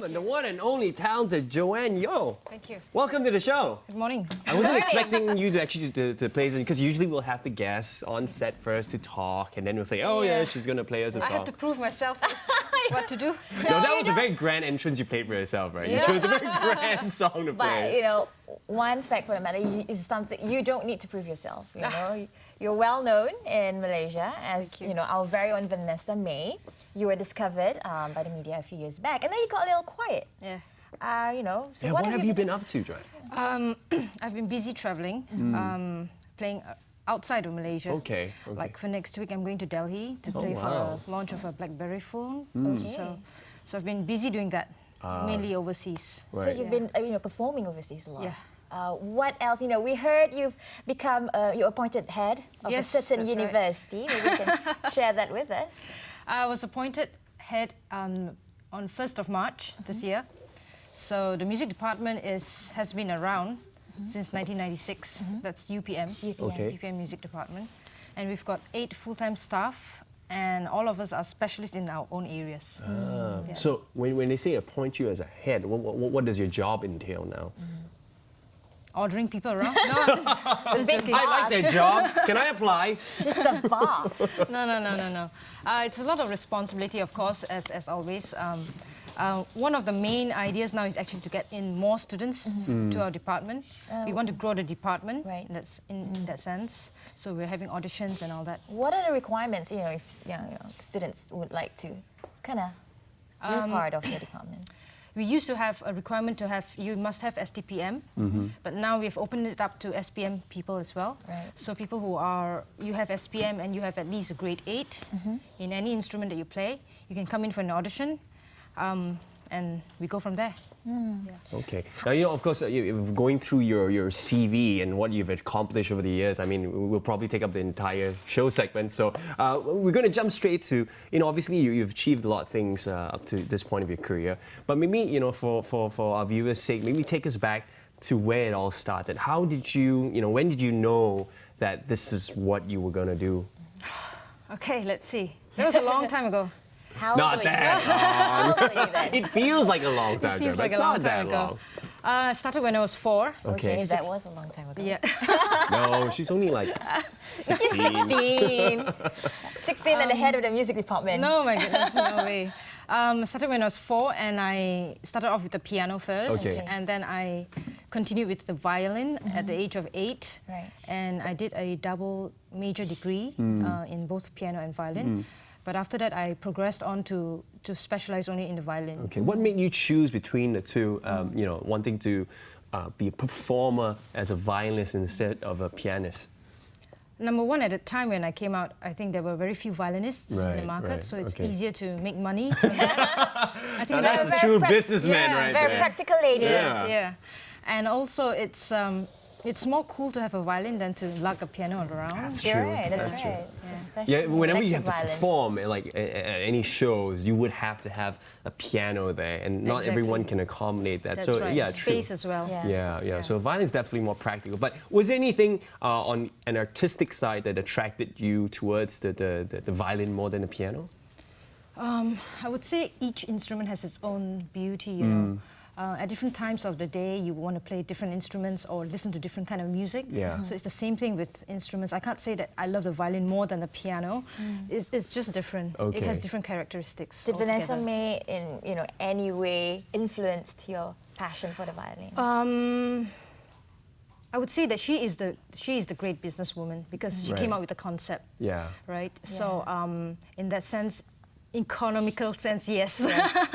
gentlemen, the one and only talented Joanne Yeoh. Thank you. Welcome to the show. Good morning. I wasn't expecting you to actually to play because usually we'll have the guests on set first to talk, and then we'll say, oh yeah, she's gonna play us a song. I have to prove myself what to do. No, that was a very grand entrance you played for yourself, right? You chose a very grand song to play. But, you know, one fact for the matter is something you don't need to prove yourself, you know. You're well known in Malaysia as, you know, our very own Vanessa May. You were discovered by the media a few years back, and then you got a little quiet. Yeah. You know, so Yeah, what have you been up to, Joanne? I've been busy traveling, playing outside of Malaysia. Okay. Like for next week, I'm going to Delhi to play for a launch of a BlackBerry phone. So I've been busy doing that, mainly overseas. Right. So you've been, you know, performing overseas a lot. Yeah. What else? You know, we heard you've become, you're appointed head of a certain university. Maybe you can share that with us. I was appointed head on 1st of March this year. So the music department has been around since 1996. That's UPM, UPM Music Department. And we've got 8 full-time staff, and all of us are specialists in our own areas. So when they say appoint you as a head, what does your job entail now? Ordering people around? No, I'm just joking. I like that job. Can I apply? Just the boss. No. It's a lot of responsibility, of course, as always. One of the main ideas now is actually to get in more students to our department. We want to grow the department. Right. That's in that sense. So we're having auditions and all that. What are the requirements, you know, if students would like to kind of be part of your department? We used to have a requirement to have, you must have STPM, but now we've opened it up to SPM people as well. Right. So people who you have SPM and you have at least a grade 8 in any instrument that you play, you can come in for an audition, and we go from there. Okay. Now, you know, of course, going through your CV and what you've accomplished over the years, I mean, we'll probably take up the entire show segment. So we're going to jump straight to, you know, obviously you've achieved a lot of things up to this point of your career. But maybe, you know, for our viewers' sake, maybe take us back to where it all started. How did you know, when did you know that this is what you were going to do? Okay, let's see. That was a long time ago. How Not that long. old are you then? It feels like a long time ago. It feels like a but long it's not time that ago. long. I started when I was 4. Okay. That was a long time ago. Yeah. No, she's only like 16. 16. 16 at the head of the music department. No, my goodness, no way. I started when I was 4, and I started off with the piano first, and then I continued with the violin at the age of 8. Right. And I did a double major degree in both piano and violin. But after that, I progressed on to specialize only in the violin. Okay, what made you choose between the two, you know, wanting to be a performer as a violinist instead of a pianist? Number one, at the time when I came out, I think there were very few violinists in the market, so it's easier to make money. I think that's a true businessman right very there. practical lady. Yeah. And also, it's more cool to have a violin than to lug a piano around. That's You're true. right, that's That's right. true. Especially Yeah, whenever you have to violin. perform, like at any shows, you would have to have a piano there, and not everyone can accommodate that. That's so right. yeah, Space true. as well. Yeah. So violin is definitely more practical. But was there anything on an artistic side that attracted you towards the violin more than the piano? I would say each instrument has its own beauty, you know. At different times of the day, you want to play different instruments or listen to different kind of music. Yeah. So it's the same thing with instruments. I can't say that I love the violin more than the piano. It's just different. Okay. It has different characteristics. Did Vanessa altogether. May, in any way, influenced your passion for the violin? I would say that she is the great businesswoman because she came out with the concept. Yeah. Right. So in that sense, economical sense, yes.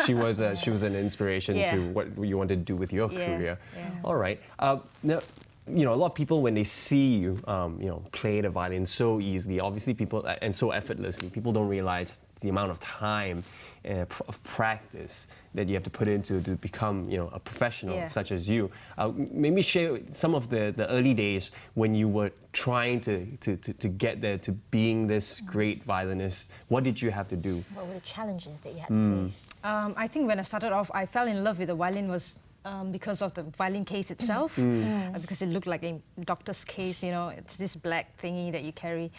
She was an inspiration to what you wanted to do with your career. All right. Now, you know, a lot of people when they see you, you know, play the violin so easily, obviously people and so effortlessly, people don't realize the amount of time of practice that you have to put into to become, you know, a professional such as you. Maybe share some of the early days when you were trying to get there to being this great violinist. What did you have to do? What were the challenges that you had to face? I think when I started off, I fell in love with the violin was because of the violin case itself, because it looked like a doctor's case, you know, it's this black thingy that you carry.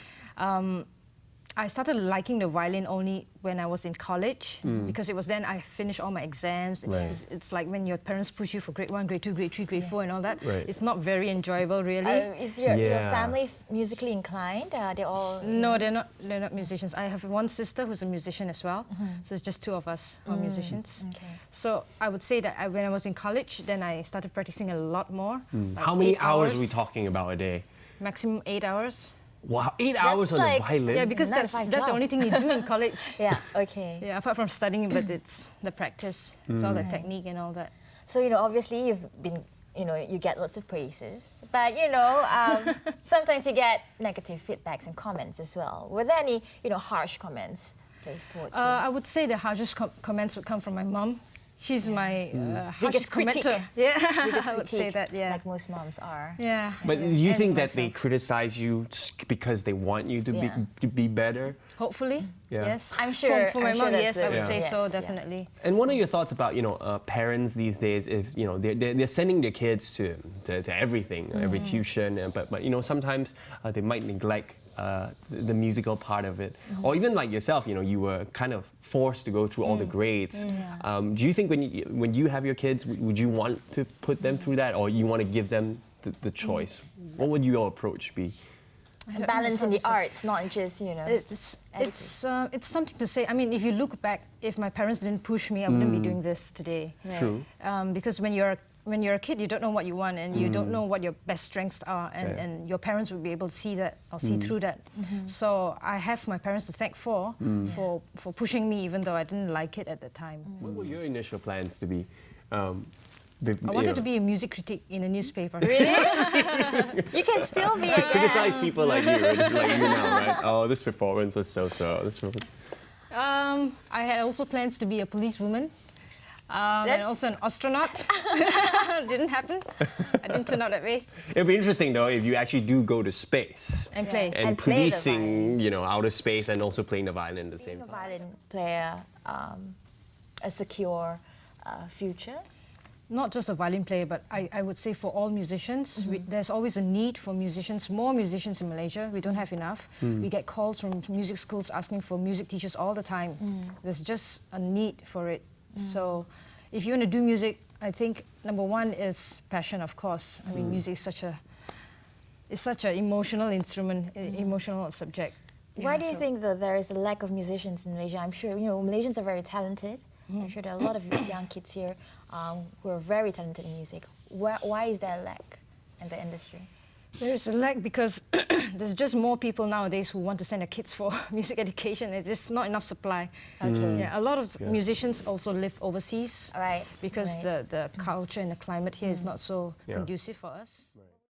I started liking the violin only when I was in college because it was then I finished all my exams. Right. It's like when your parents push you for grade 1, grade 2, grade 3, grade 4 and all that. Right. It's not very enjoyable really. Is your family musically inclined? They're all... No, they're not musicians. I have one sister who's a musician as well. So it's just 2 of us who are musicians. Okay. So I would say that when I was in college, then I started practicing a lot more. Like How many 8 hours are we talking about a day? Maximum 8 hours. Wow, 8 hours on like- the violin? Yeah, because That's that's my the job. only thing you do in college. Yeah, okay. Yeah, apart from studying, but it's the practice. It's all the technique and all that. So, obviously you've been, you get lots of praises, but, sometimes you get negative feedbacks and comments as well. Were there any, harsh comments placed towards you? I would say the harshest comments would come from my mom. She's my Biggest harshest critic. commenter. Yeah, Biggest I would say critique, that, yeah. like most moms are. Yeah. But do you And think that they myself. criticize you because they want you to be better? Hopefully, Yeah. yes. I'm sure- For my I'm sure mom, that's yes, the- I would Yeah. say so, Yes, yeah. definitely. And what are your thoughts about parents these days? If they're sending their kids to everything, every tuition, but sometimes they might neglect the musical part of it, or even like yourself, you were kind of forced to go through all the grades. Do you think when you have your kids, would you want to put them through that, or you want to give them the choice? What would your approach be? Balance in the How to say- arts, not just, It's something to say. I mean, if you look back, if my parents didn't push me, I wouldn't be doing this today. Right. True. Because when you're a kid, you don't know what you want and you don't know what your best strengths are, Yeah. and your parents would be able to see that or see through that. So I have my parents to thank for pushing me, even though I didn't like it at the time. What were your initial plans to be? I wanted to be a music critic in a newspaper. Really? You can still be, I guess. Criticize people like you, like you now, right? Oh, this performance was so-so. I had also plans to be a policewoman. And That's- also an astronaut. Didn't happen. I didn't turn out that way. It'd be interesting though if you actually do go to space And play. and And play the policing, outer space and also playing the violin at the same Being a time. violin player, a secure future. Not just a violin player, but I would say for all musicians, there's always a need for musicians, more musicians in Malaysia. We don't have enough. We get calls from music schools asking for music teachers all the time. There's just a need for it. So if you want to do music, I think number one is passion, of course. I mean, music is such an emotional instrument, emotional subject. Why Yeah, do you so- think that there is a lack of musicians in Malaysia? I'm sure, Malaysians are very talented. I'm sure there are a lot of young kids here who are very talented in music. Why is there a lack in the industry? There's a lack because there's just more people nowadays who want to send their kids for music education. There's just not enough supply. Okay. Yeah, a lot of musicians also live overseas All right. because Right. the culture and the climate here is not so Yeah. conducive for us.